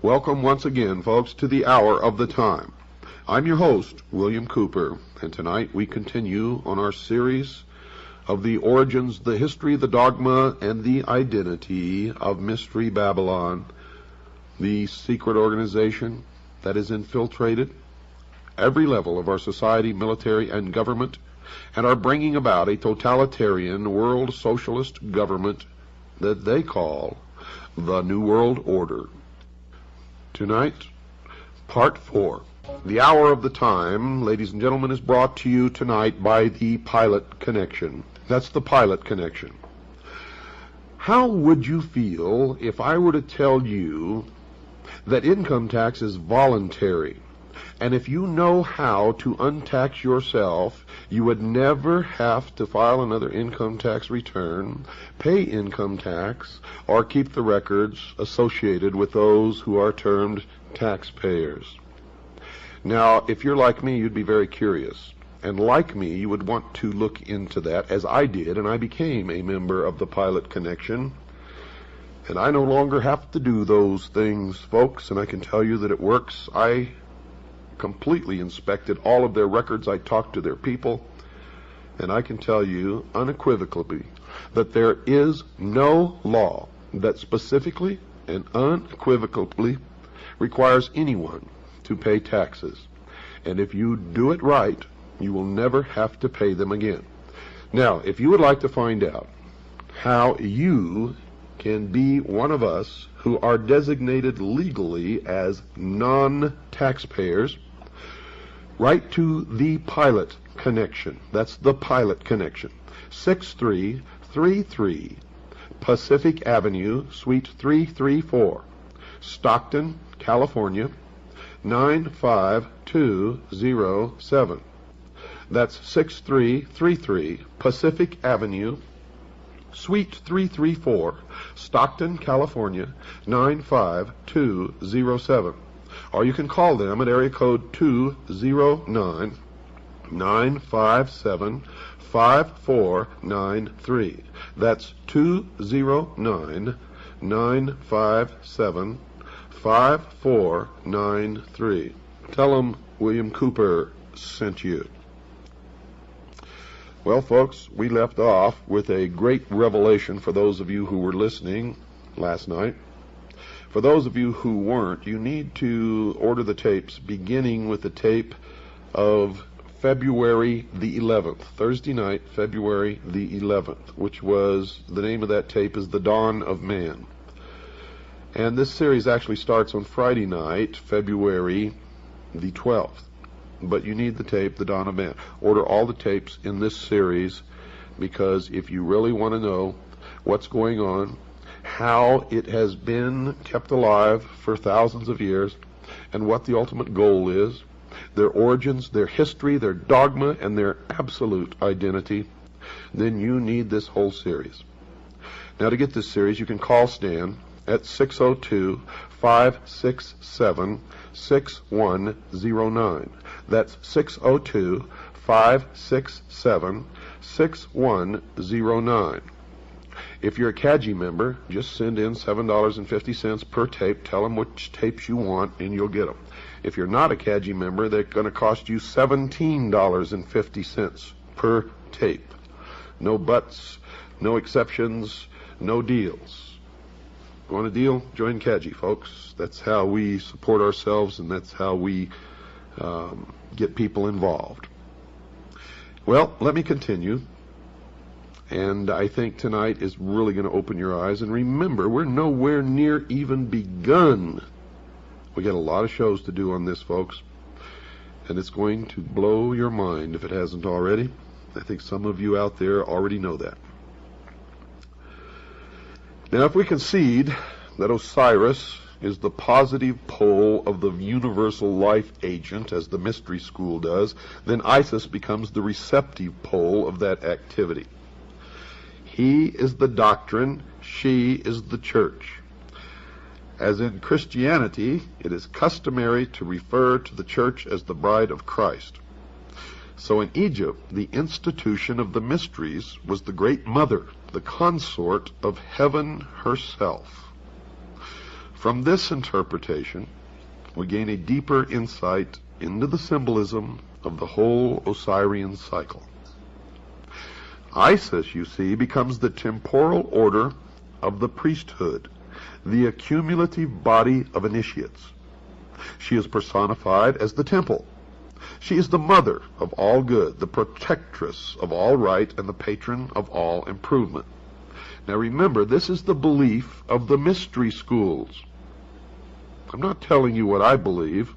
Welcome once again, folks, to the Hour of the Time. I'm your host, William Cooper, and tonight we continue on our series of the origins, the history, the dogma, and the identity of Mystery Babylon, the secret organization that has infiltrated every level of our society, military, and government, and are bringing about a totalitarian world socialist government that they call the New World Order. Tonight, Part 4. The Hour of the Time, ladies and gentlemen, is brought to you tonight by the Pilot Connection. That's the Pilot Connection. How would you feel if I were to tell you that income tax is voluntary, and if you know how to untax yourself, you would never have to file another income tax return, pay income tax, or keep the records associated with those who are termed taxpayers? Now, if you're like me, you'd be very curious. And like me, you would want to look into that, as I did, and I became a member of the Pilot Connection. And I no longer have to do those things, folks, and I can tell you that it works. I completely inspected all of their records. I talked to their people, and I can tell you unequivocally that there is no law that specifically and unequivocally requires anyone to pay taxes. And if you do it right, you will never have to pay them again. Now, if you would like to find out how you can be one of us who are designated legally as non-taxpayers, write to the Pilot Connection. That's the Pilot Connection. 6333 Pacific Avenue, Suite 334, Stockton, California, 95207. That's 6333 Pacific Avenue, Suite 334, Stockton, California, 95207. Or you can call them at area code 209-957-5493. That's 209-957-5493. Tell them William Cooper sent you. Well, folks, we left off with a great revelation for those of you who were listening last night. For those of you who weren't, you need to order the tapes, beginning with the tape of February the 11th, Thursday night, February the 11th, which was, the name of that tape is The Dawn of Man. And this series actually starts on Friday night, February the 12th. But you need the tape, The Dawn of Man. Order all the tapes in this series, because if you really want to know what's going on, how it has been kept alive for thousands of years, and what the ultimate goal is, their origins, their history, their dogma, and their absolute identity, then you need this whole series. Now, to get this series, you can call Stan at 602-567-6109. That's 602-567-6109. If you're a CAGI member, just send in $7.50 per tape. Tell them which tapes you want, and you'll get them. If you're not a CAGI member, they're going to cost you $17.50 per tape. No buts, no exceptions, no deals. Want a deal? Join CAGI, folks. That's how we support ourselves, and that's how we get people involved. Well, let me continue. And I think tonight is really going to open your eyes. And remember, we're nowhere near even begun. We got a lot of shows to do on this, folks. And it's going to blow your mind if it hasn't already. I think some of you out there already know that. Now, if we concede that Osiris is the positive pole of the universal life agent, as the mystery school does, then Isis becomes the receptive pole of that activity. He is the doctrine, she is the church. As in Christianity, it is customary to refer to the church as the bride of Christ. So in Egypt, the institution of the mysteries was the great mother, the consort of heaven herself. From this interpretation, we gain a deeper insight into the symbolism of the whole Osirian cycle. Isis, you see, becomes the temporal order of the priesthood, the accumulative body of initiates. She is personified as the temple. She is the mother of all good, the protectress of all right, and the patron of all improvement. Now remember, this is the belief of the mystery schools. I'm not telling you what I believe.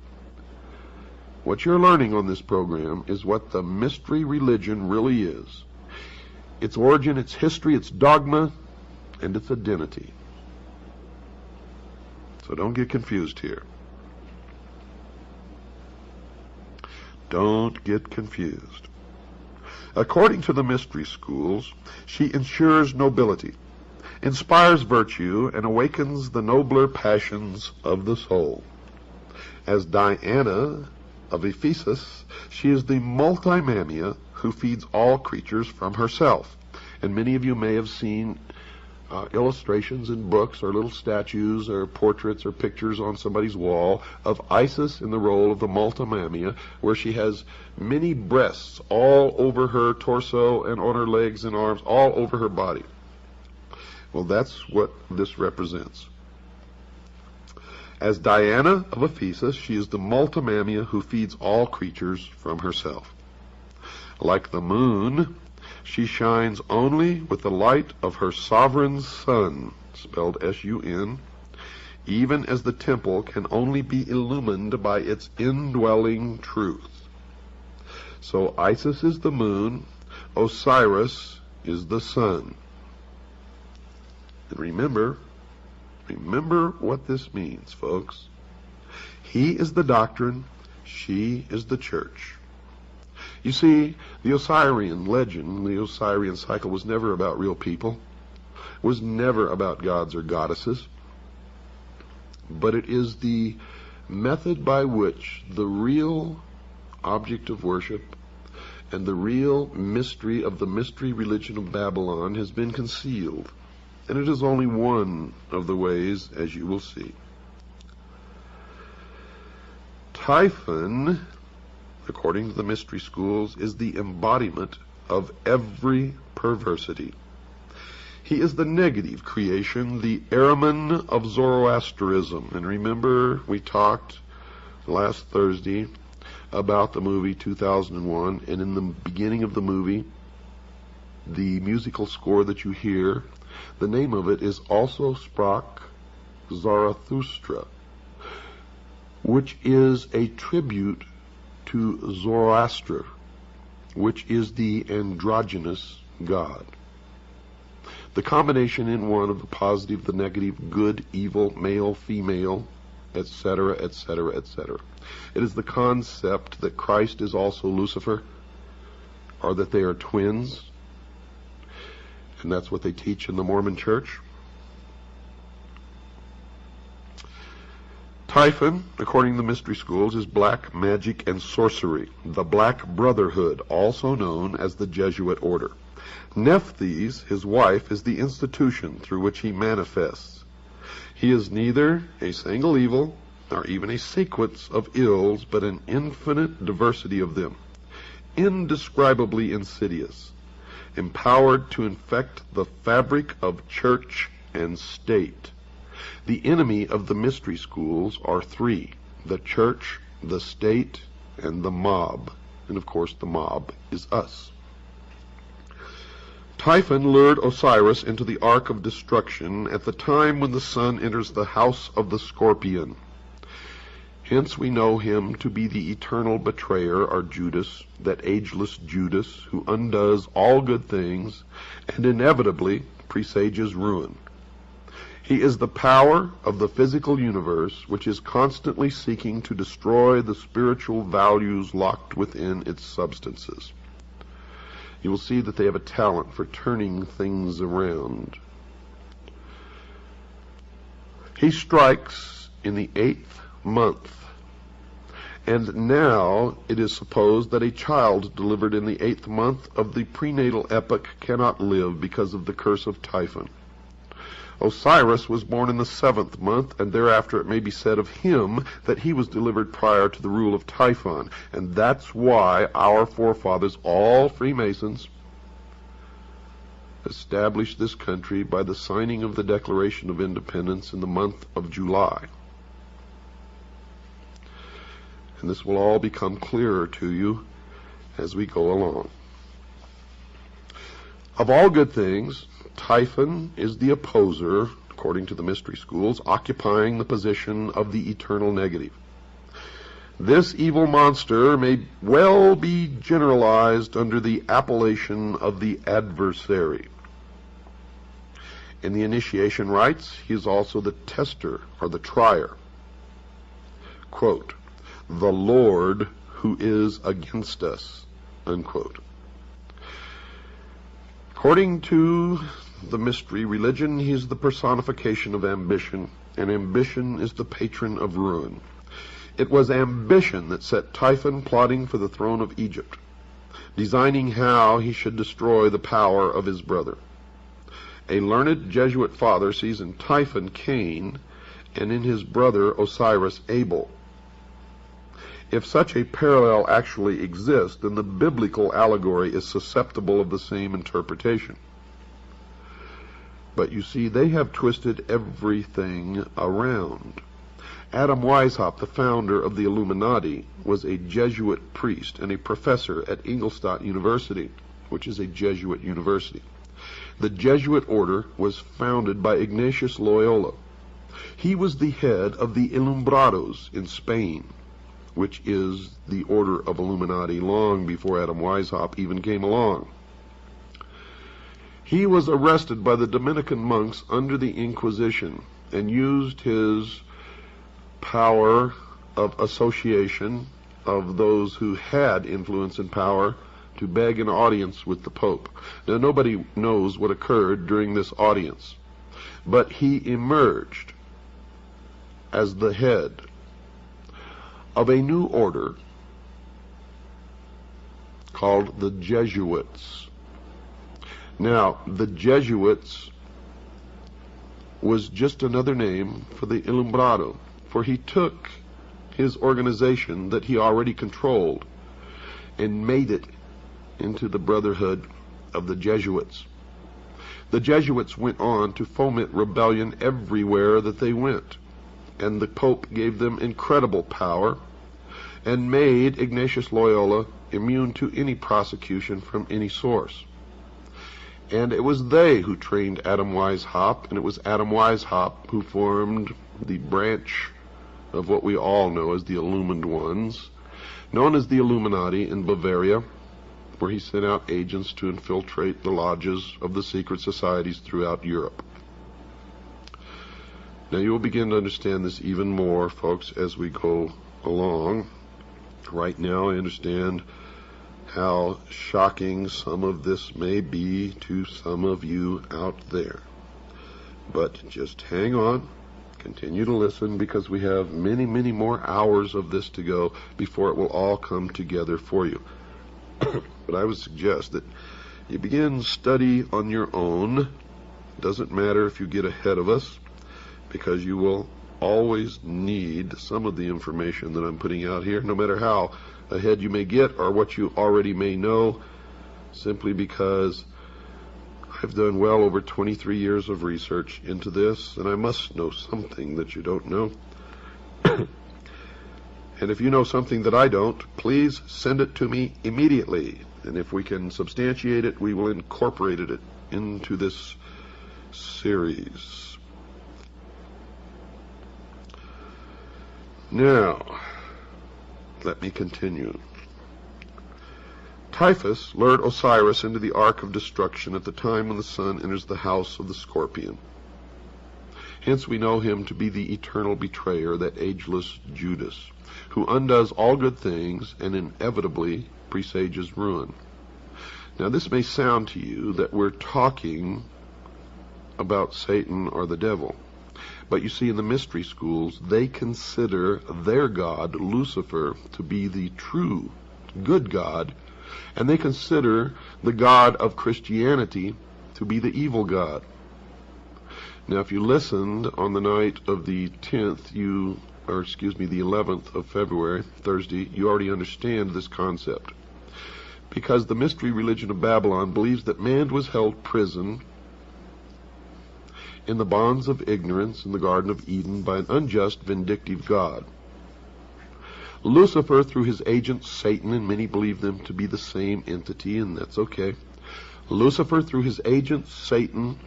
What you're learning on this program is what the mystery religion really is. Its origin, its history, its dogma, and its identity. So don't get confused here. Don't get confused. According to the mystery schools, she ensures nobility, inspires virtue, and awakens the nobler passions of the soul. As Diana of Ephesus, she is the multimamia who feeds all creatures from herself. And many of you may have seen illustrations in books or little statues or portraits or pictures on somebody's wall of Isis in the role of the multimamia, where she has many breasts all over her torso and on her legs and arms, all over her body. Well, that's what this represents. As Diana of Ephesus, she is the multimamia who feeds all creatures from herself. Like the moon, she shines only with the light of her sovereign sun, spelled S-U-N, even as the temple can only be illumined by its indwelling truth. So Isis is the moon, Osiris is the sun. And remember what this means, folks. He is the doctrine, she is the church. You see, the Osirian legend, the Osirian cycle, was never about real people, was never about gods or goddesses, but it is the method by which the real object of worship and the real mystery of the mystery religion of Babylon has been concealed. And it is only one of the ways, as you will see. Typhon, according to the mystery schools, is the embodiment of every perversity. He is the negative creation, the Ahriman of Zoroastrianism. And remember, we talked last Thursday about the movie 2001, and in the beginning of the movie, the musical score that you hear, the name of it is Also Sprach Zarathustra, which is a tribute to Zoroaster, which is the androgynous god. The combination in one of the positive, the negative, good, evil, male, female, etc., etc., etc. It is the concept that Christ is also Lucifer, or that they are twins, and that's what they teach in the Mormon Church. Typhon, according to the mystery schools, is black magic and sorcery, the Black Brotherhood, also known as the Jesuit Order. Nephthys, his wife, is the institution through which he manifests. He is neither a single evil, nor even a sequence of ills, but an infinite diversity of them, indescribably insidious, empowered to infect the fabric of church and state. The enemy of the mystery schools are three: the church, the state, and the mob. And of course the mob is us. Typhon lured Osiris into the ark of destruction at the time when the sun enters the house of the scorpion. Hence we know him to be the eternal betrayer, or Judas, that ageless Judas who undoes all good things and inevitably presages ruin. He is the power of the physical universe, which is constantly seeking to destroy the spiritual values locked within its substances. You will see that they have a talent for turning things around. He strikes in the 8th month, and now it is supposed that a child delivered in the 8th month of the prenatal epoch cannot live because of the curse of Typhon. Osiris was born in the 7th month, and thereafter it may be said of him that he was delivered prior to the rule of Typhon. And that's why our forefathers, all Freemasons, established this country by the signing of the Declaration of Independence in the month of July. And this will all become clearer to you as we go along. Of all good things, Typhon is the opposer, according to the mystery schools, occupying the position of the eternal negative. This evil monster may well be generalized under the appellation of the adversary. In the initiation rites, he is also the tester or the trier. Quote, the Lord who is against us, unquote. According to the mystery religion, he is the personification of ambition, and ambition is the patron of ruin. It was ambition that set Typhon plotting for the throne of Egypt, designing how he should destroy the power of his brother. A learned Jesuit father sees in Typhon Cain, and in his brother Osiris Abel. If such a parallel actually exists, then the biblical allegory is susceptible of the same interpretation. But you see, they have twisted everything around. Adam Weishaupt, the founder of the Illuminati, was a Jesuit priest and a professor at Ingolstadt University, which is a Jesuit university. The Jesuit order was founded by Ignatius Loyola. He was the head of the Illuminados in Spain, which is the order of Illuminati long before Adam Weishaupt even came along. He was arrested by the Dominican monks under the Inquisition and used his power of association of those who had influence and power to beg an audience with the Pope. Now, nobody knows what occurred during this audience, but he emerged as the head of a new order called the Jesuits. Now, the Jesuits was just another name for the Illuminati, for he took his organization that he already controlled and made it into the Brotherhood of the Jesuits. The Jesuits went on to foment rebellion everywhere that they went, and the Pope gave them incredible power and made Ignatius Loyola immune to any prosecution from any source. And it was they who trained Adam Weishaupt, and it was Adam Weishaupt who formed the branch of what we all know as the Illumined Ones, known as the Illuminati in Bavaria, where he sent out agents to infiltrate the lodges of the secret societies throughout Europe. Now you will begin to understand this even more, folks, as we go along. Right now I understand how shocking some of this may be to some of you out there. But just hang on, continue to listen, because we have many, many more hours of this to go before it will all come together for you. But I would suggest that you begin study on your own. It doesn't matter if you get ahead of us, because you will always need some of the information that I'm putting out here, no matter how ahead you may get or what you already may know, simply because I've done well over 23 years of research into this, and I must know something that you don't know. And if you know something that I don't, please send it to me immediately. And if we can substantiate it, we will incorporate it into this series. Now, let me continue. Typhus lured Osiris into the Ark of Destruction at the time when the sun enters the house of the Scorpion. Hence we know him to be the eternal betrayer, that ageless Judas, who undoes all good things and inevitably presages ruin. Now this may sound to you that we're talking about Satan or the devil. But you see, in the mystery schools, they consider their god, Lucifer, to be the true, good God, and they consider the God of Christianity to be the evil God. Now, if you listened on the night of the 10th, the 11th of February, Thursday, you already understand this concept. Because the mystery religion of Babylon believes that man was held prison in the bonds of ignorance in the Garden of Eden by an unjust, vindictive God. Lucifer, through his agent Satan, and many believe them to be the same entity, and that's okay. Lucifer, through his agent Satan,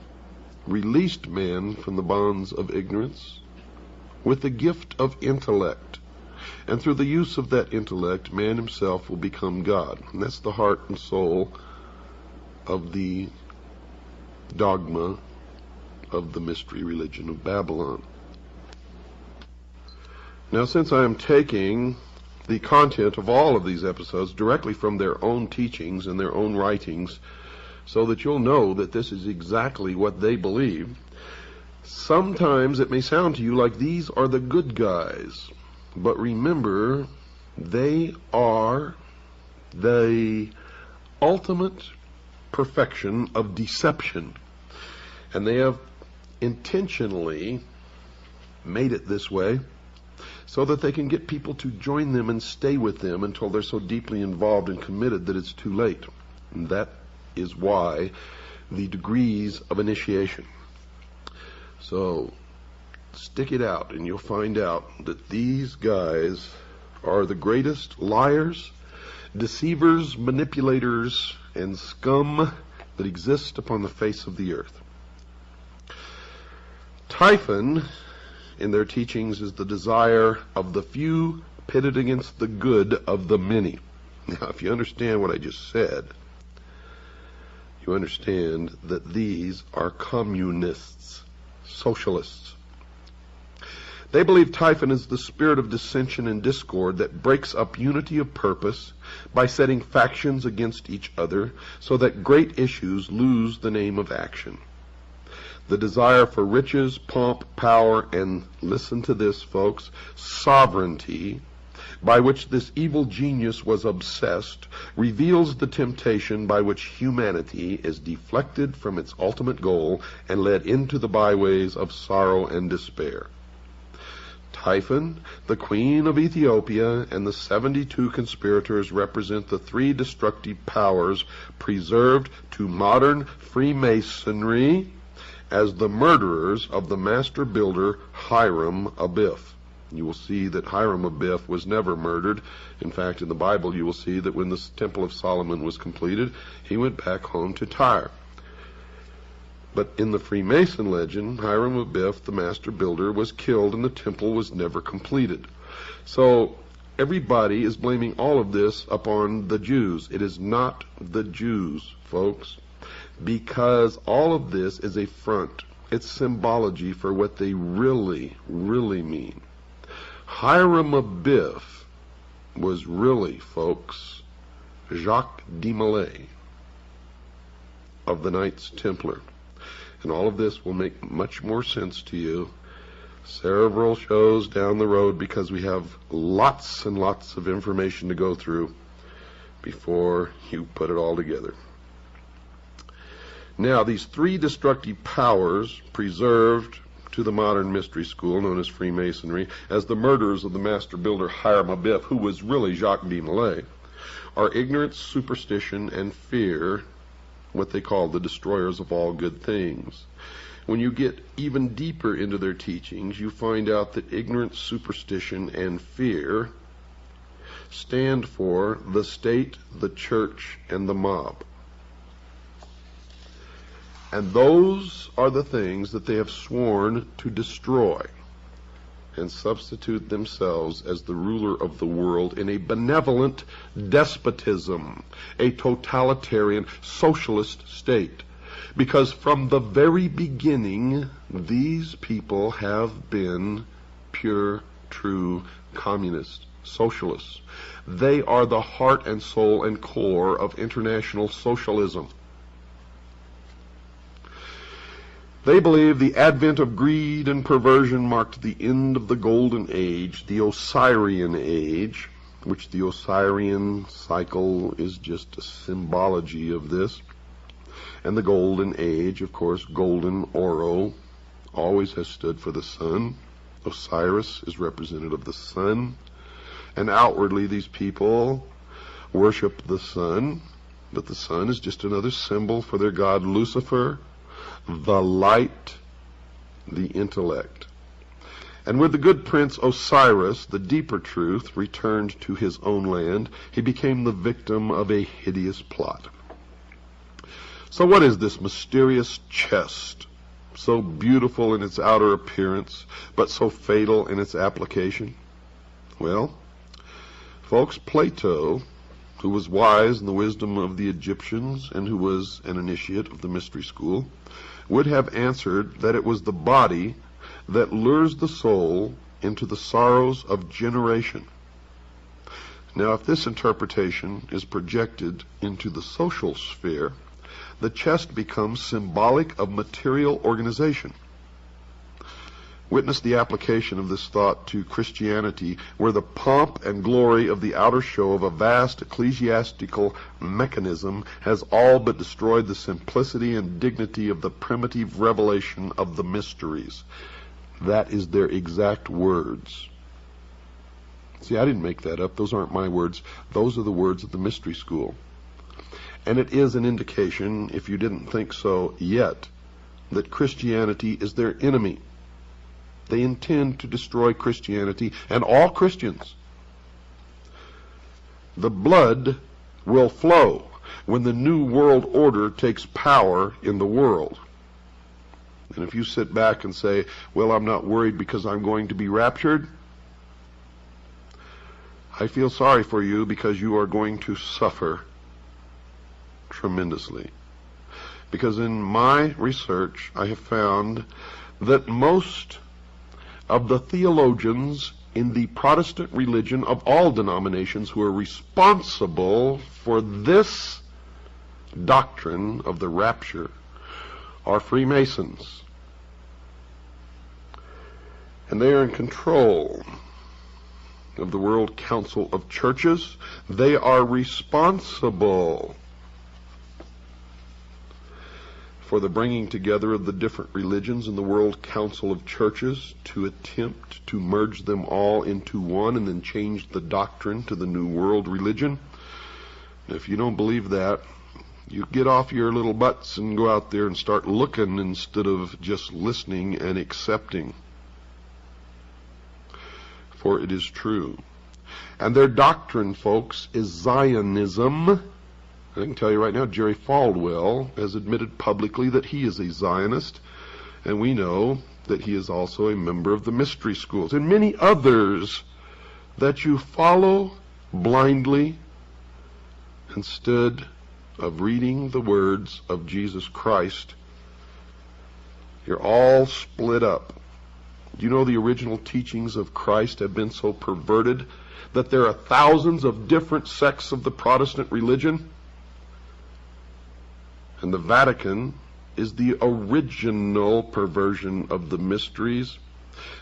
released man from the bonds of ignorance with the gift of intellect. And through the use of that intellect, man himself will become God. And that's the heart and soul of the dogma of the mystery religion of Babylon. Now, since I am taking the content of all of these episodes directly from their own teachings and their own writings, so that you'll know that this is exactly what they believe, sometimes it may sound to you like these are the good guys. But remember, they are the ultimate perfection of deception. And they have intentionally made it this way so that they can get people to join them and stay with them until they're so deeply involved and committed that it's too late. And that is why the degrees of initiation. So stick it out and you'll find out that these guys are the greatest liars, deceivers, manipulators, and scum that exist upon the face of the earth. Typhon, in their teachings, is the desire of the few pitted against the good of the many. Now, if you understand what I just said, you understand that these are communists, socialists. They believe Typhon is the spirit of dissension and discord that breaks up unity of purpose by setting factions against each other so that great issues lose the name of action. The desire for riches, pomp, power, and, listen to this, folks, sovereignty, by which this evil genius was obsessed, reveals the temptation by which humanity is deflected from its ultimate goal and led into the byways of sorrow and despair. Typhon, the queen of Ethiopia, and the 72 conspirators represent the three destructive powers preserved to modern Freemasonry as the murderers of the master builder Hiram Abiff. You will see that Hiram Abiff was never murdered. In fact, in the Bible you will see that when the Temple of Solomon was completed, he went back home to Tyre. But in the Freemason legend, Hiram Abiff, the master builder, was killed and the temple was never completed. So everybody is blaming all of this upon the Jews. It is not the Jews, folks, because all of this is a front. It's symbology for what they really, really mean. Hiram Abiff was really, folks, Jacques de Molay of the Knights Templar. And all of this will make much more sense to you several shows down the road, because we have lots and lots of information to go through before you put it all together. Now, these three destructive powers preserved to the modern mystery school known as Freemasonry as the murderers of the master builder Hiram Abiff, who was really Jacques de Molay, are ignorance, superstition, and fear, what they call the destroyers of all good things. When you get even deeper into their teachings, you find out that ignorance, superstition, and fear stand for the state, the church, and the mob. And those are the things that they have sworn to destroy and substitute themselves as the ruler of the world in a benevolent despotism, a totalitarian socialist state. Because from the very beginning, these people have been pure, true communists, socialists. They are the heart and soul and core of international socialism. They believe the advent of greed and perversion marked the end of the Golden Age, the Osirian Age, which the Osirian cycle is just a symbology of this. And the Golden Age, of course, golden, oro, always has stood for the sun. Osiris is representative of the sun. And outwardly these people worship the sun, but the sun is just another symbol for their god Lucifer, the light, the intellect. And with the good prince Osiris, the deeper truth returned to his own land. He became the victim of a hideous plot. So what is this mysterious chest, so beautiful in its outer appearance, but so fatal in its application? Well, folks, Plato, who was wise in the wisdom of the Egyptians and who was an initiate of the mystery school, would have answered that it was the body that lures the soul into the sorrows of generation. Now, if this interpretation is projected into the social sphere, the chest becomes symbolic of material organization. Witness the application of this thought to Christianity, where the pomp and glory of the outer show of a vast ecclesiastical mechanism has all but destroyed the simplicity and dignity of the primitive revelation of the mysteries. That is their exact words. See, I didn't make that up. Those aren't my words. Those are the words of the mystery school. And it is an indication, if you didn't think so yet, that Christianity is their enemy. They intend to destroy Christianity and all Christians. The blood will flow when the new world order takes power in the world. And if you sit back and say, well, I'm not worried because I'm going to be raptured, I feel sorry for you because you are going to suffer tremendously. Because in my research, I have found that most of the theologians in the Protestant religion of all denominations who are responsible for this doctrine of the rapture are Freemasons. And they are in control of the World Council of Churches. They are responsible for the bringing together of the different religions in the World Council of Churches to attempt to merge them all into one and then change the doctrine to the New World religion. If you don't believe that, you get off your little butts and go out there and start looking instead of just listening and accepting. For it is true. And their doctrine, folks, is Zionism. I can tell you right now, Jerry Falwell has admitted publicly that he is a Zionist, and we know that he is also a member of the mystery schools, and many others that you follow blindly instead of reading the words of Jesus Christ. You're all split up. Do you know the original teachings of Christ have been so perverted that there are thousands of different sects of the Protestant religion? And the Vatican is the original perversion of the mysteries,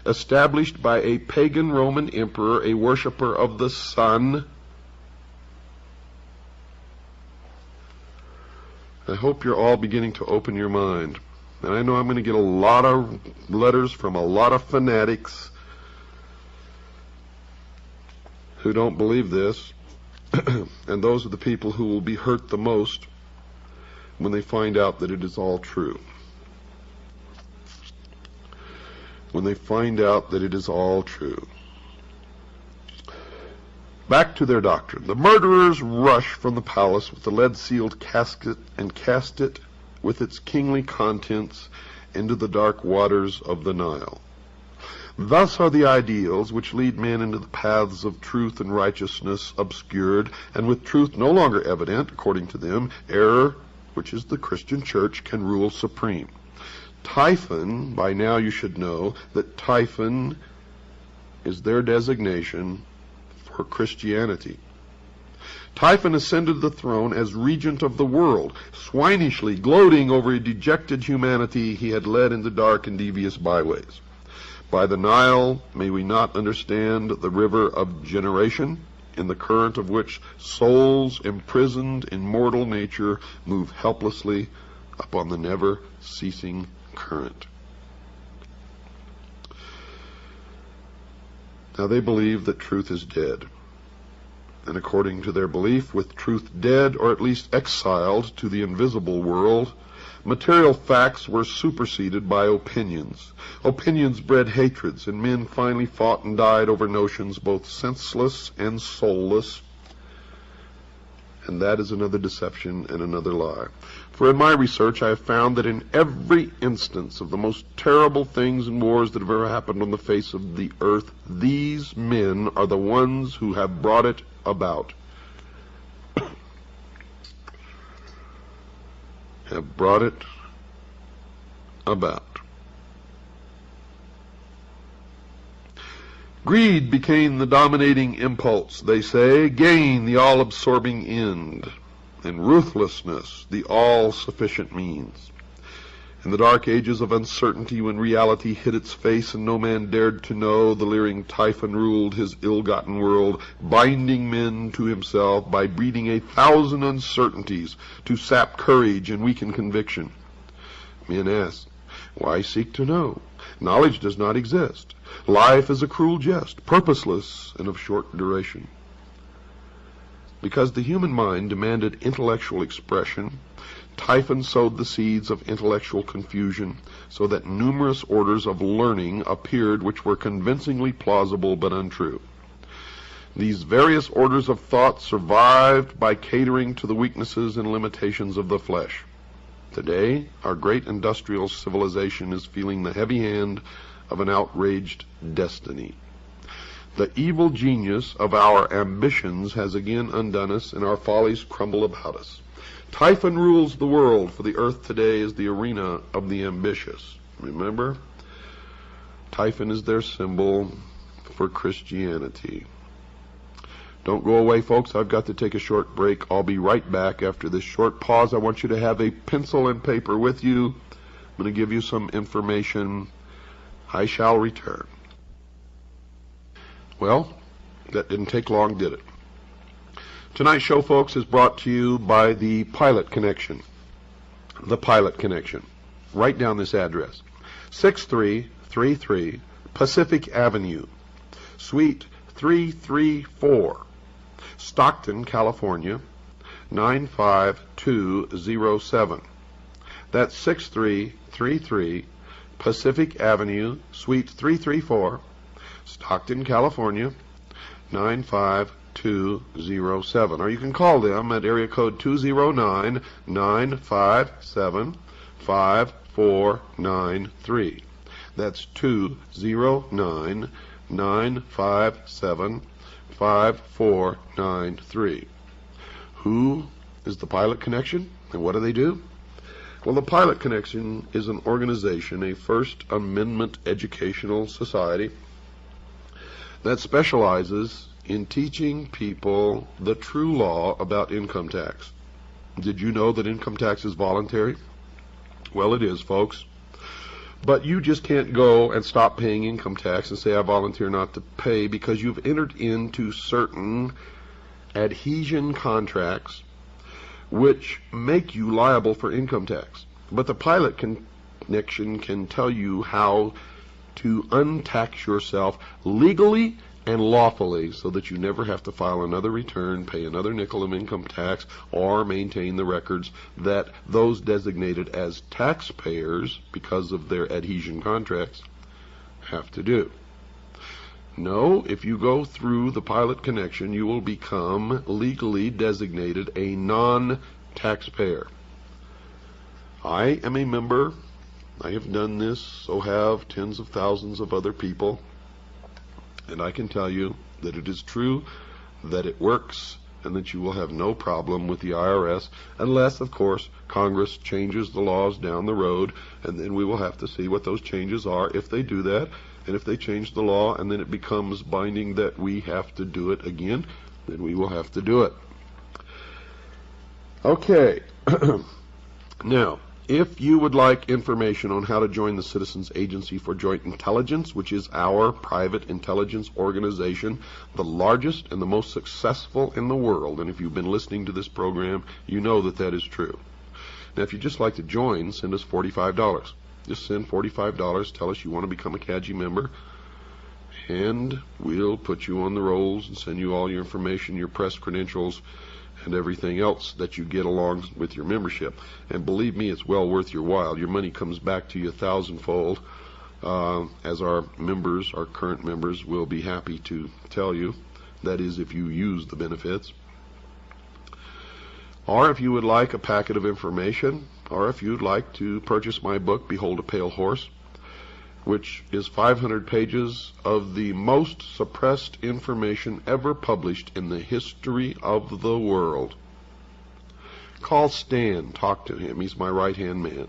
established by a pagan Roman emperor, a worshiper of the sun. I hope you're all beginning to open your mind. And I know I'm going to get a lot of letters from a lot of fanatics who don't believe this. And those are the people who will be hurt the most when they find out that it is all true. When they find out that it is all true. Back to their doctrine. The murderers rush from the palace with the lead-sealed casket and cast it with its kingly contents into the dark waters of the Nile. Thus are the ideals which lead men into the paths of truth and righteousness obscured, and with truth no longer evident, according to them, error, which is the Christian church, can rule supreme. Typhon, by now you should know that Typhon is their designation for Christianity. Typhon ascended the throne as regent of the world, swinishly gloating over a dejected humanity he had led into dark and devious byways. By the Nile, may we not understand the river of generation, in the current of which souls imprisoned in mortal nature move helplessly upon the never-ceasing current. Now, they believe that truth is dead. And according to their belief, with truth dead, or at least exiled to the invisible world, material facts were superseded by opinions. Opinions bred hatreds, and men finally fought and died over notions both senseless and soulless. And that is another deception and another lie. For in my research, I have found that in every instance of the most terrible things and wars that have ever happened on the face of the earth, these men are the ones who have brought it about. Have brought it about. Greed became the dominating impulse, they say, gain the all-absorbing end, and ruthlessness the all-sufficient means. In the dark ages of uncertainty, when reality hid its face and no man dared to know, the leering Typhon ruled his ill-gotten world, binding men to himself by breeding 1,000 uncertainties to sap courage and weaken conviction. Men ask, why seek to know? Knowledge does not exist. Life is a cruel jest, purposeless and of short duration. Because the human mind demanded intellectual expression, Typhon sowed the seeds of intellectual confusion, so that numerous orders of learning appeared which were convincingly plausible but untrue. These various orders of thought survived by catering to the weaknesses and limitations of the flesh. Today, our great industrial civilization is feeling the heavy hand of an outraged destiny. The evil genius of our ambitions has again undone us, and our follies crumble about us. Typhon rules the world, for the earth today is the arena of the ambitious. Remember? Typhon is their symbol for Christianity. Don't go away, folks. I've got to take a short break. I'll be right back after this short pause. I want you to have a pencil and paper with you. I'm going to give you some information. I shall return. Well, that didn't take long, did it? Tonight's show, folks, is brought to you by the Pilot Connection. The Pilot Connection. Write down this address. 6333 Pacific Avenue, Suite 334, Stockton, California, 95207. That's 6333 Pacific Avenue, Suite 334, Stockton, California, 95207. Or you can call them at area code 209-957-5493. That's 209-957-5493. Who is the Pilot Connection, and what do they do? Well, the Pilot Connection is an organization, a First Amendment educational society that specializes in teaching people the true law about income tax. Did you know that income tax is voluntary? Well, it is, folks. But you just can't go and stop paying income tax and say, I volunteer not to pay, because you've entered into certain adhesion contracts which make you liable for income tax. But the Pilot Connection can tell you how to untax yourself legally and lawfully, so that you never have to file another return, pay another nickel of income tax, or maintain the records that those designated as taxpayers because of their adhesion contracts have to do. No, if you go through the Pilot Connection, you will become legally designated a non-taxpayer. I am a member. I have done this, so have tens of thousands of other people. And I can tell you that it is true, that it works, and that you will have no problem with the IRS, unless, of course, Congress changes the laws down the road, and then we will have to see what those changes are if they do that. And if they change the law and then it becomes binding that we have to do it again, then we will have to do it. Okay. Now, if you would like information on how to join the Citizens Agency for Joint Intelligence, which is our private intelligence organization, the largest and the most successful in the world, and if you've been listening to this program, you know that that is true. Now, if you'd just like to join, send us $45. Just send $45. Tell us you want to become a CAGI member, and we'll put you on the rolls and send you all your information, your press credentials, and everything else that you get along with your membership. And believe me, it's well worth your while. Your money comes back to you 1,000-fold, as our members, our current members, will be happy to tell you. That is, if you use the benefits. Or if you would like a packet of information, or if you'd like to purchase my book, Behold a Pale Horse, which is 500 pages of the most suppressed information ever published in the history of the world. Call Stan. Talk to him. He's my right-hand man.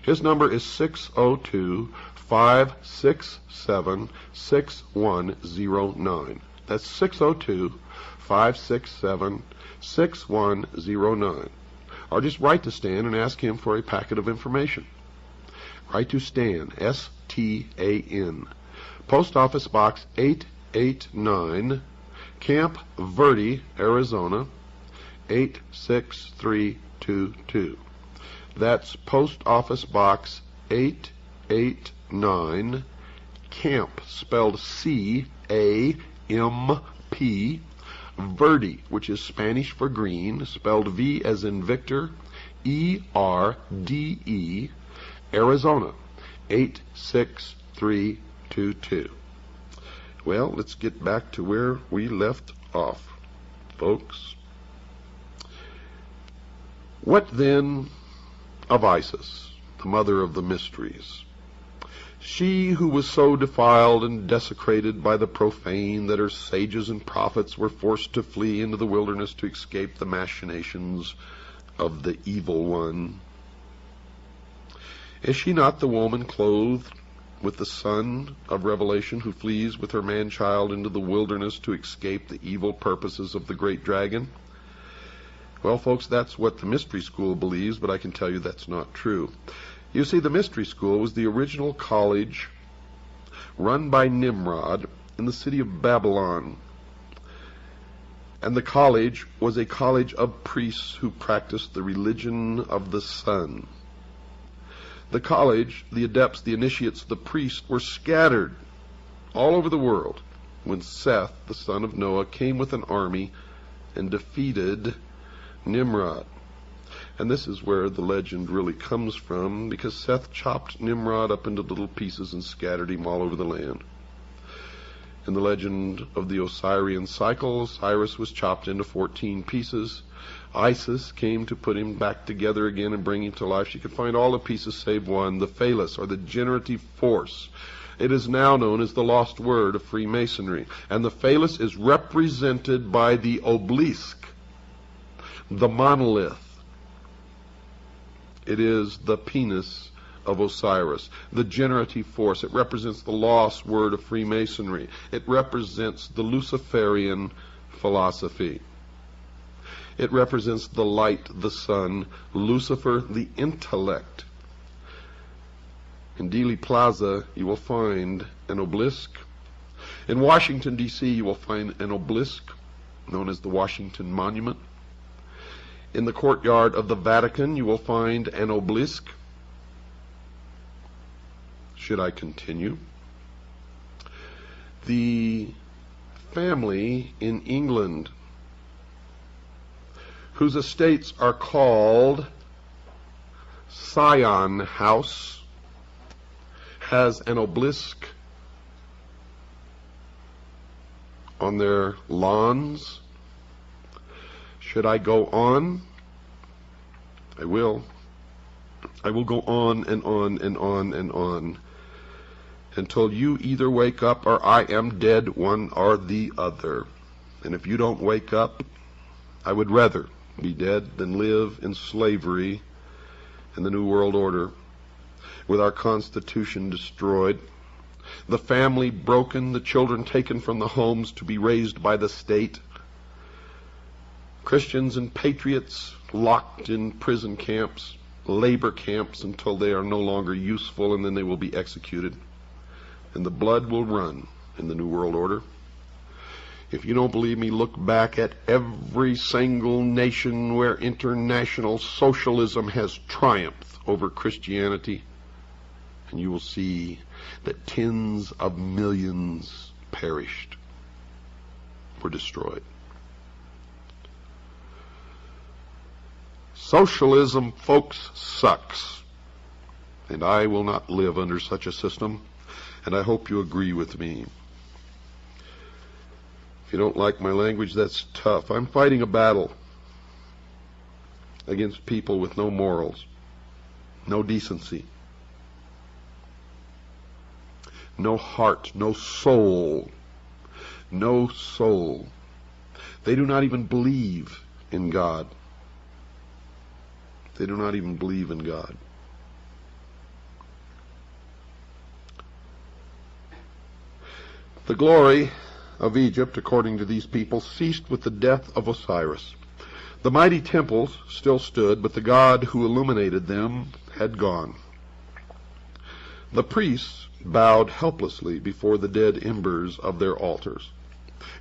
His number is 602-567-6109. That's 602-567-6109. Or just write to Stan and ask him for a packet of information. Write to Stan, S-T-A-N. Post Office Box 889, Camp Verde, Arizona, 86322. That's Post Office Box 889, Camp, spelled C-A-M-P, Verde, which is Spanish for green, spelled V as in Victor, E-R-D-E, Arizona, 86322. Well, let's get back to where we left off, folks. What then of Isis, the mother of the mysteries? She who was so defiled and desecrated by the profane that her sages and prophets were forced to flee into the wilderness to escape the machinations of the evil one. Is she not the woman clothed with the son of Revelation who flees with her man-child into the wilderness to escape the evil purposes of the great dragon? Well, folks, that's what the mystery school believes, but I can tell you that's not true. You see, the mystery school was the original college run by Nimrod in the city of Babylon. And the college was a college of priests who practiced the religion of the sun. The college, the adepts, the initiates, the priests were scattered all over the world when Seth, the son of Noah, came with an army and defeated Nimrod. And this is where the legend really comes from, because Seth chopped Nimrod up into little pieces and scattered him all over the land. In the legend of the Osirian cycle, Cyrus was chopped into 14 pieces. Isis came to put him back together again and bring him to life. She could find all the pieces save one, the phallus, or the generative force. It is now known as the lost word of Freemasonry. And the phallus is represented by the obelisk, the monolith. It is the penis of Osiris, the generative force. It represents the lost word of Freemasonry. It represents the Luciferian philosophy. It represents the light, the sun, Lucifer, the intellect. In Dealey Plaza, you will find an obelisk. In Washington, D.C., you will find an obelisk known as the Washington Monument. In the courtyard of the Vatican, you will find an obelisk. Should I continue? The family in England, whose estates are called Scion House, has an obelisk on their lawns. Should I go on? I will. I will go on and on and on and on until you either wake up or I am dead, one or the other. And if you don't wake up, I would rather be dead than live in slavery in the New World Order, with our Constitution destroyed, the family broken, the children taken from the homes to be raised by the state, Christians and patriots locked in prison camps, labor camps, until they are no longer useful, and then they will be executed. And the blood will run in the New World Order. If you don't believe me, look back at every single nation where international socialism has triumphed over Christianity, and you will see that tens of millions perished, were destroyed. Socialism, folks, sucks. And I will not live under such a system, and I hope you agree with me. If you don't like my language, that's tough. I'm fighting a battle against people with no morals, no decency, no heart, no soul, no soul. They do not even believe in God. They do not even believe in God. The glory of Egypt, according to these people, ceased with the death of Osiris. The mighty temples still stood, but the God who illuminated them had gone. The priests bowed helplessly before the dead embers of their altars,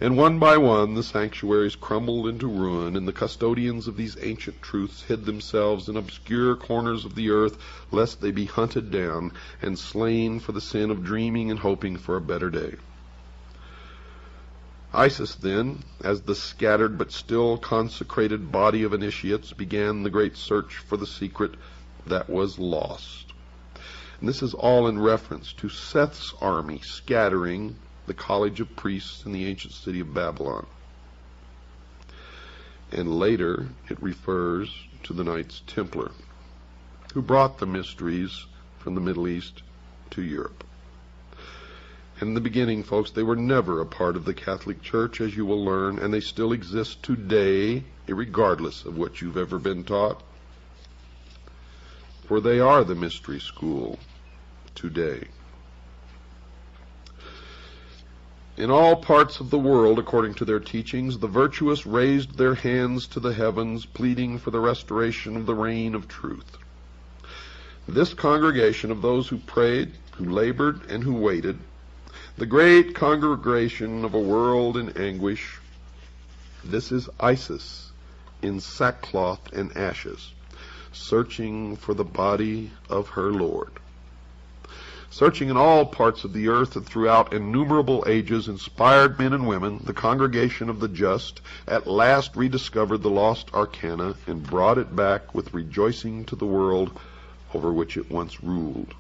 and one by one the sanctuaries crumbled into ruin, and the custodians of these ancient truths hid themselves in obscure corners of the earth, lest they be hunted down and slain for the sin of dreaming and hoping for a better day. Isis then, as the scattered but still consecrated body of initiates, began the great search for the secret that was lost. And this is all in reference to Seth's army scattering the college of priests in the ancient city of Babylon. And later it refers to the Knights Templar, who brought the mysteries from the Middle East to Europe. In the beginning, folks, they were never a part of the Catholic Church, as you will learn, and they still exist today, regardless of what you've ever been taught. For they are the mystery school today. In all parts of the world, according to their teachings, the virtuous raised their hands to the heavens, pleading for the restoration of the reign of truth. This congregation of those who prayed, who labored, and who waited, the great congregation of a world in anguish, this is Isis in sackcloth and ashes, searching for the body of her Lord. Searching in all parts of the earth and throughout innumerable ages, inspired men and women, the congregation of the just, at last rediscovered the lost arcana and brought it back with rejoicing to the world over which it once ruled.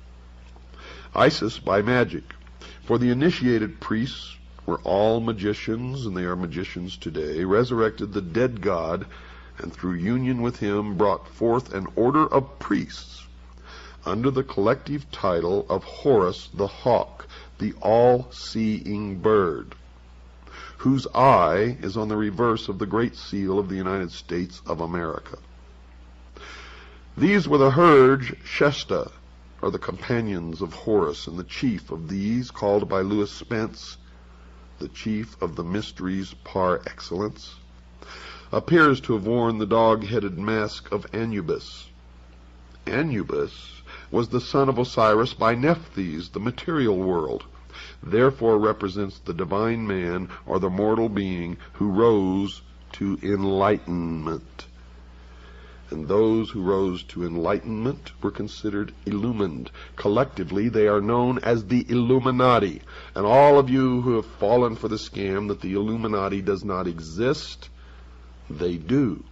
Isis by magic. For the initiated priests were all magicians, and they are magicians today, resurrected the dead God, and through union with him brought forth an order of priests under the collective title of Horus the Hawk, the all-seeing bird, whose eye is on the reverse of the great seal of the United States of America. These were the Hurge Shesta, or the companions of Horus, and the chief of these, called by Lewis Spence the chief of the mysteries par excellence, appears to have worn the dog-headed mask of Anubis. Anubis was the son of Osiris by Nephthys, the material world, therefore represents the divine man, or the mortal being, who rose to enlightenment. And those who rose to enlightenment were considered illumined. Collectively, they are known as the Illuminati. And all of you who have fallen for the scam that the Illuminati does not exist, they do.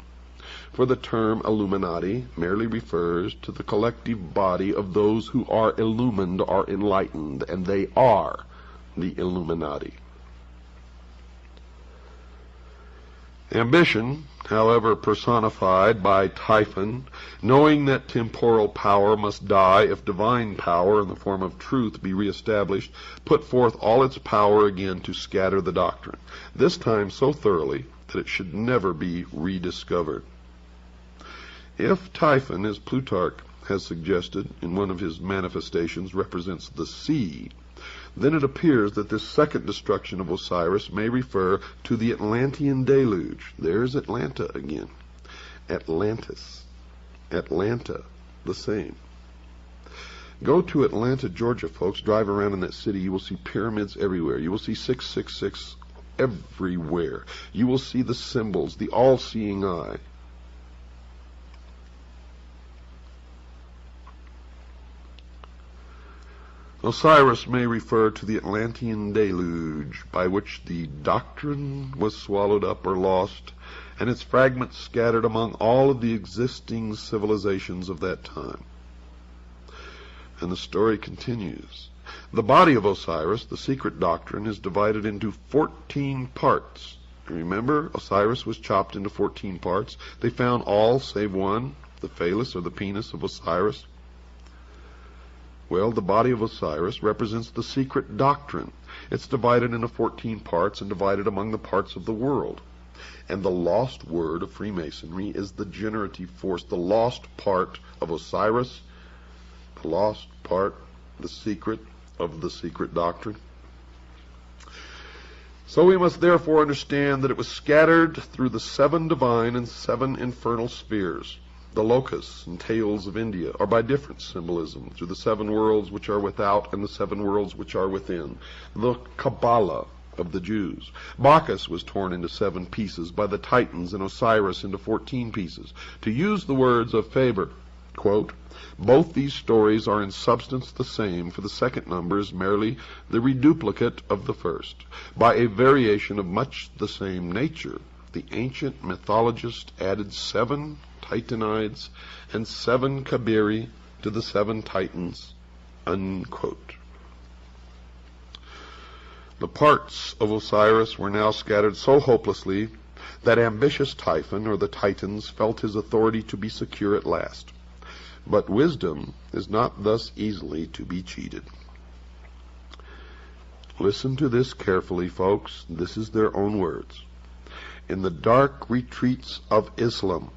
For the term Illuminati merely refers to the collective body of those who are illumined or enlightened, and they are the Illuminati. Ambition, however, personified by Typhon, knowing that temporal power must die if divine power in the form of truth be reestablished, put forth all its power again to scatter the doctrine, this time so thoroughly that it should never be rediscovered. If Typhon, as Plutarch has suggested in one of his manifestations, represents the sea, then it appears that this second destruction of Osiris may refer to the Atlantean deluge. There's Atlanta again. Atlantis. Atlanta, the same. Go to Atlanta, Georgia, folks. Drive around in that city. You will see pyramids everywhere. You will see 666 everywhere. You will see the symbols, the all-seeing eye. Osiris may refer to the Atlantean deluge, by which the doctrine was swallowed up or lost, and its fragments scattered among all of the existing civilizations of that time. And the story continues. The body of Osiris, the secret doctrine, is divided into 14 parts. Remember, Osiris was chopped into 14 parts. They found all save one, the phallus or the penis of Osiris. Well, the body of Osiris represents the secret doctrine. It's divided into 14 parts and divided among the parts of the world. And the lost word of Freemasonry is the generative force, the lost part of Osiris, the lost part, the secret of the secret doctrine. So we must therefore understand that it was scattered through the 7 divine and 7 infernal spheres. The locusts and tails of India are by different symbolism through the 7 worlds which are without and the 7 worlds which are within. The Kabbalah of the Jews. Bacchus was torn into 7 pieces by the Titans and Osiris into 14 pieces. To use the words of Faber, quote, both these stories are in substance the same, for the second number is merely the reduplicate of the first. By a variation of much the same nature, the ancient mythologist added 7 Titanides and 7 Kabiri to the 7 Titans, unquote. The parts of Osiris were now scattered so hopelessly that ambitious Typhon, or the Titans, felt his authority to be secure at last. But wisdom is not thus easily to be cheated. Listen to this carefully, folks. This is their own words. In the dark retreats of Islam,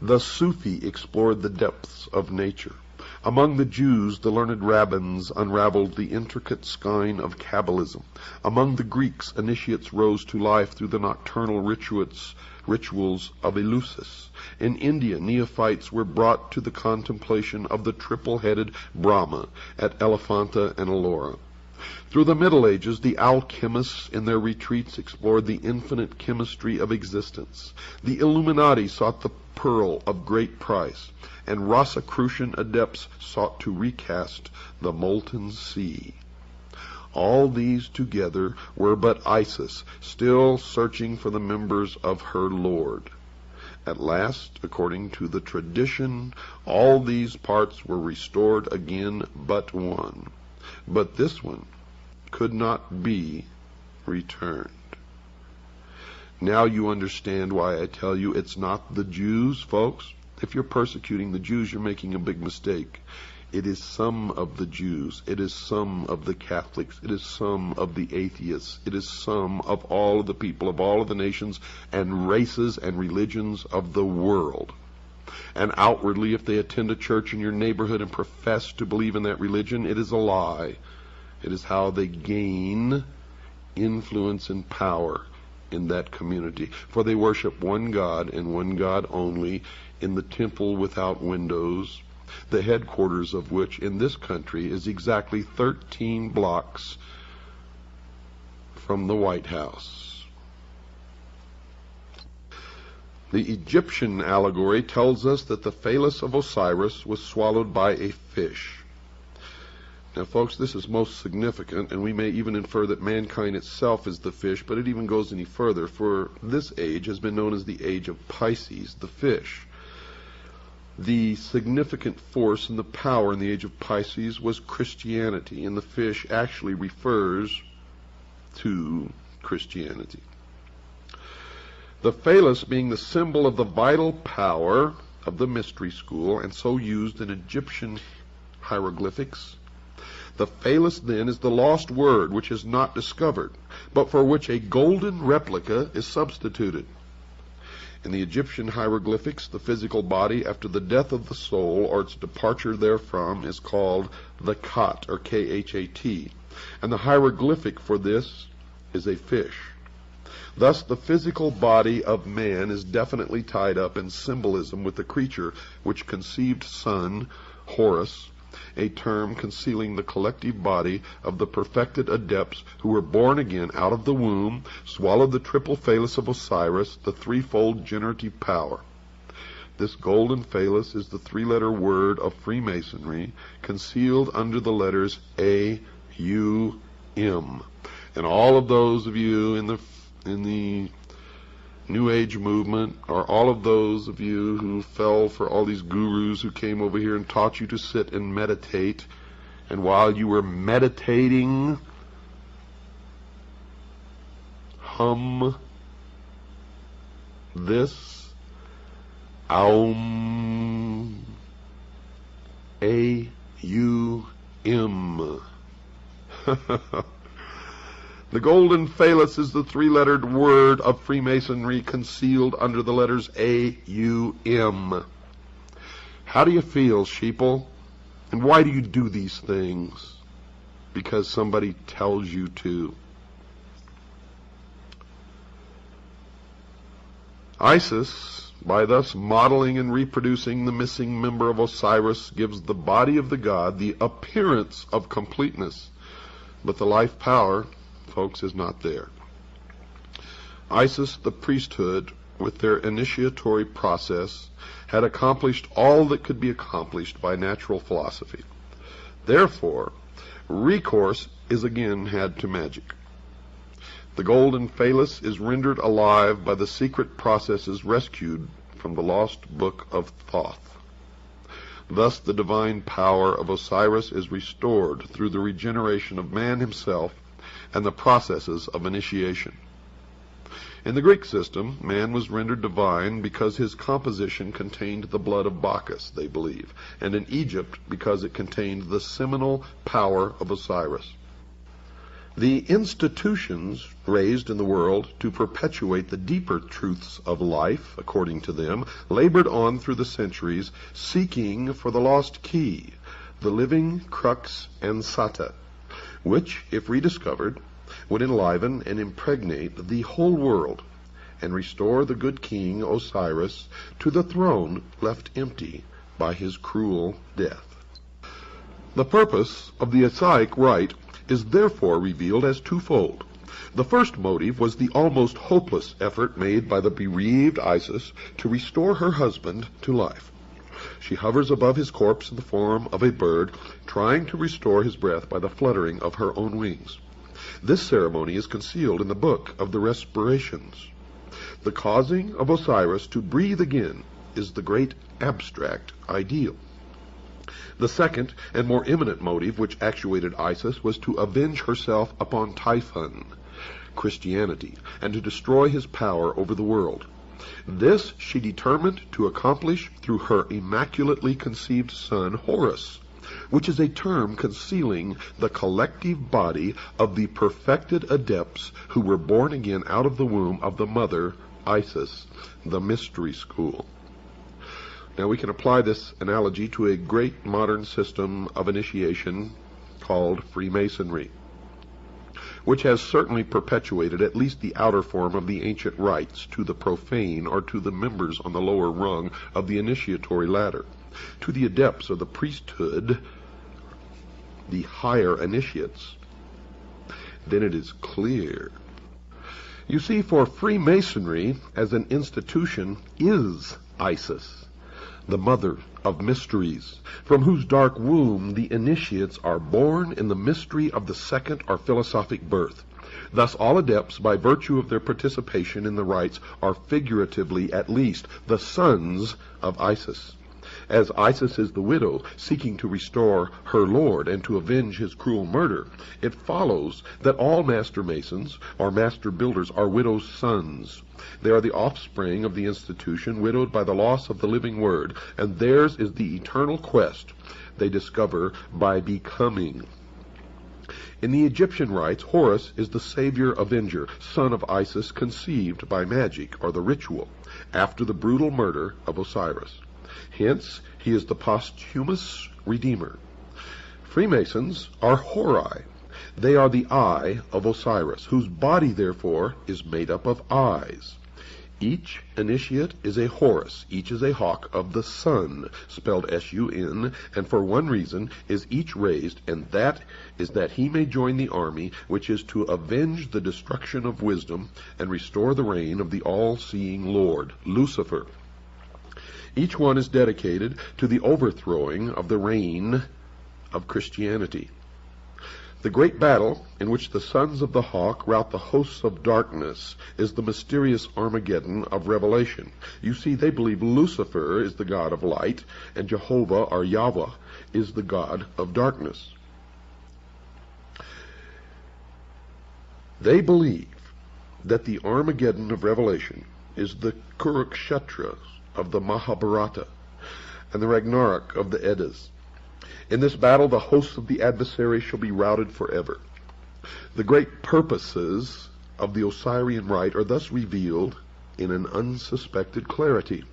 the Sufi explored the depths of nature. Among the Jews, the learned rabbins unraveled the intricate skein of Kabbalism. Among the Greeks, initiates rose to life through the nocturnal rituals of Eleusis. In India, neophytes were brought to the contemplation of the triple-headed Brahma at Elephanta and Ellora. Through the Middle Ages, the alchemists in their retreats explored the infinite chemistry of existence. The Illuminati sought the pearl of great price, and Rosicrucian adepts sought to recast the molten sea. All these together were but Isis, still searching for the members of her Lord. At last, according to the tradition, all these parts were restored again but one. But this one could not be returned. Now you understand why I tell you it's not the Jews, folks. If you're persecuting the Jews, you're making a big mistake. It is some of the Jews. It is some of the Catholics. It is some of the atheists. It is some of all of the people of all of the nations and races and religions of the world. And outwardly, if they attend a church in your neighborhood and profess to believe in that religion, it is a lie. It is how they gain influence and power in that community. For they worship one God and one God only in the temple without windows, the headquarters of which in this country is exactly 13 blocks from the White House. The Egyptian allegory tells us that the phallus of Osiris was swallowed by a fish. Now, folks, this is most significant, and we may even infer that mankind itself is the fish, but it even goes any further, for this age has been known as the age of Pisces, the fish. The significant force and the power in the age of Pisces was Christianity, and the fish actually refers to Christianity. The phallus being the symbol of the vital power of the mystery school, and so used in Egyptian hieroglyphics. The phallus, then, is the lost word which is not discovered, but for which a golden replica is substituted. In the Egyptian hieroglyphics, the physical body after the death of the soul or its departure therefrom is called the Khat, or K-H-A-T, and the hieroglyphic for this is a fish. Thus, the physical body of man is definitely tied up in symbolism with the creature which conceived Son, Horus, a term concealing the collective body of the perfected adepts who were born again out of the womb, swallowed the triple phallus of Osiris, the threefold generative power. This golden phallus is the three-letter word of Freemasonry concealed under the letters A-U-M. And all of those of you in the New Age movement, or all of those of you who fell for all these gurus who came over here and taught you to sit and meditate, and while you were meditating, hum this Aum, A-U-M. The golden phallus is the three-lettered word of Freemasonry concealed under the letters A-U-M. How do you feel, sheeple? And why do you do these things? Because somebody tells you to. Isis, by thus modeling and reproducing the missing member of Osiris, gives the body of the god the appearance of completeness, but the life power, folks, is not there. Isis, the priesthood, with their initiatory process, had accomplished all that could be accomplished by natural philosophy. Therefore, recourse is again had to magic. The golden phallus is rendered alive by the secret processes rescued from the lost book of Thoth. Thus the divine power of Osiris is restored through the regeneration of man himself and the processes of initiation. In the Greek system, man was rendered divine because his composition contained the blood of Bacchus, they believe, and in Egypt because it contained the seminal power of Osiris. The institutions raised in the world to perpetuate the deeper truths of life, according to them, labored on through the centuries, seeking for the lost key, the living crux ansata, which, if rediscovered, would enliven and impregnate the whole world and restore the good king Osiris to the throne left empty by his cruel death. The purpose of the Osaic rite is therefore revealed as twofold. The first motive was the almost hopeless effort made by the bereaved Isis to restore her husband to life. She hovers above his corpse in the form of a bird, trying to restore his breath by the fluttering of her own wings. This ceremony is concealed in the book of the Respirations. The causing of Osiris to breathe again is the great abstract ideal. The second and more imminent motive which actuated Isis was to avenge herself upon Typhon, Christianity, and to destroy his power over the world. This she determined to accomplish through her immaculately conceived son Horus, which is a term concealing the collective body of the perfected adepts who were born again out of the womb of the mother, Isis, the mystery school. Now we can apply this analogy to a great modern system of initiation called Freemasonry, which has certainly perpetuated at least the outer form of the ancient rites to the profane or to the members on the lower rung of the initiatory ladder. To the adepts of the priesthood, the higher initiates, then it is clear. You see, for Freemasonry as an institution is Isis, the mother of mysteries, from whose dark womb the initiates are born in the mystery of the second or philosophic birth. Thus all adepts, by virtue of their participation in the rites, are figuratively at least the sons of Isis. As Isis is the widow seeking to restore her lord and to avenge his cruel murder, it follows that all master masons or master builders are widows' sons. They are the offspring of the institution, widowed by the loss of the living word, and theirs is the eternal quest they discover by becoming. In the Egyptian rites, Horus is the savior avenger, son of Isis, conceived by magic or the ritual after the brutal murder of Osiris. Hence, he is the posthumous redeemer. Freemasons are Hori. They are the eye of Osiris, whose body, therefore, is made up of eyes. Each initiate is a Horus, each is a hawk of the sun, spelled S-U-N, and for one reason is each raised, and that is that he may join the army which is to avenge the destruction of wisdom and restore the reign of the all-seeing Lord, Lucifer. Each one is dedicated to the overthrowing of the reign of Christianity. The great battle in which the sons of the hawk rout the hosts of darkness is the mysterious Armageddon of Revelation. You see, they believe Lucifer is the god of light, and Jehovah, or Yahweh, is the god of darkness. They believe that the Armageddon of Revelation is the Kurukshetra of the Mahabharata and the Ragnarok of the Eddas. In this battle, the hosts of the adversary shall be routed forever. The great purposes of the Osirian rite are thus revealed in an unsuspected clarity.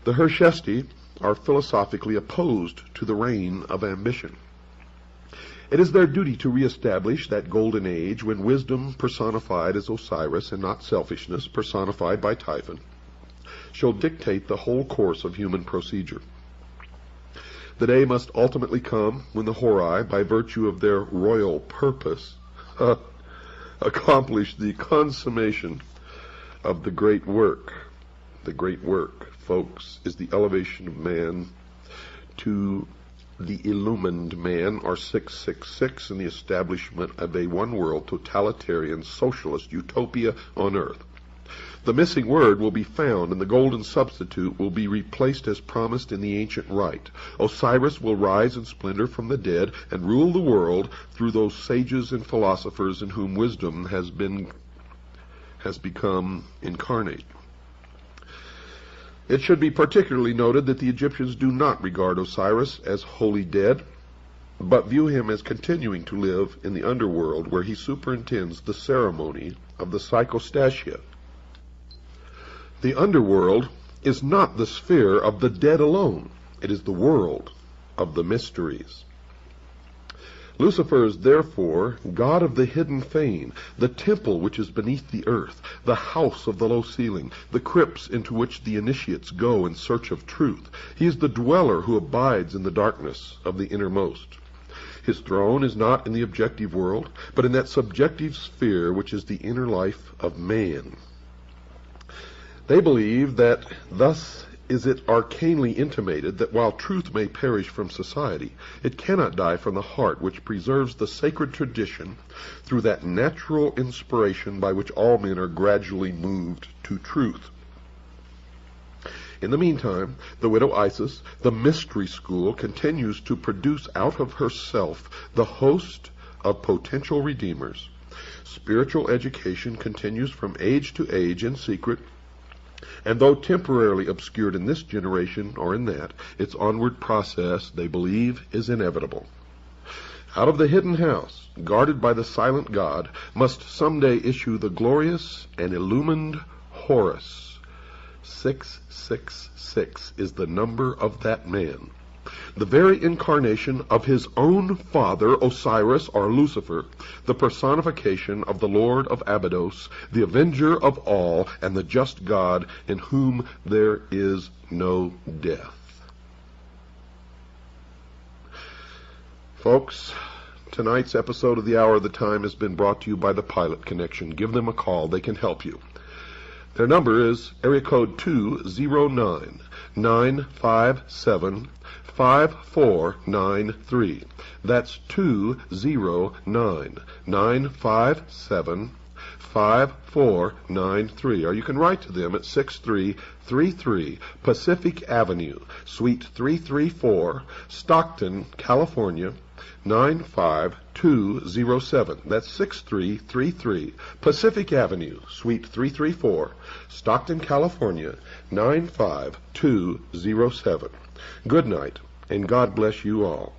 The Hershesti are philosophically opposed to the reign of ambition. It is their duty to reestablish that golden age when wisdom personified as Osiris and not selfishness personified by Typhon shall dictate the whole course of human procedure. The day must ultimately come when the Horai, by virtue of their royal purpose, accomplish the consummation of the great work. The great work, folks, is the elevation of man to the illumined man, or 666, and the establishment of a one-world, totalitarian, socialist utopia on earth. The missing word will be found, and the golden substitute will be replaced as promised in the ancient rite. Osiris will rise in splendor from the dead and rule the world through those sages and philosophers in whom wisdom has become incarnate. It should be particularly noted that the Egyptians do not regard Osiris as wholly dead, but view him as continuing to live in the underworld, where he superintends the ceremony of the psychostasia. The underworld is not the sphere of the dead alone. It is the world of the mysteries. Lucifer is therefore god of the hidden fane, the temple which is beneath the earth, the house of the low ceiling, the crypts into which the initiates go in search of truth. He is the dweller who abides in the darkness of the innermost. His throne is not in the objective world, but in that subjective sphere which is the inner life of man. They believe that thus is it arcanely intimated that while truth may perish from society, it cannot die from the heart, which preserves the sacred tradition through that natural inspiration by which all men are gradually moved to truth. In the meantime, the widow Isis, the mystery school, continues to produce out of herself the host of potential redeemers. Spiritual education continues from age to age in secret, and though temporarily obscured in this generation or in that, its onward process, they believe, is inevitable. Out of the hidden house, guarded by the silent God, must someday issue the glorious and illumined Horus. 666 is the number of that man, the very incarnation of his own father, Osiris or Lucifer, the personification of the Lord of Abydos, the avenger of all, and the just God in whom there is no death. Folks, tonight's episode of the Hour of the Time has been brought to you by the Pilot Connection. Give them a call. They can help you. Their number is area code 209-957-5493. That's 209-957-5493. Or you can write to them at 6333 Pacific Avenue, Suite 334, Stockton, California, 95207. That's 6333 Pacific Avenue, Suite 334, Stockton, California, 95207. Good night, and God bless you all.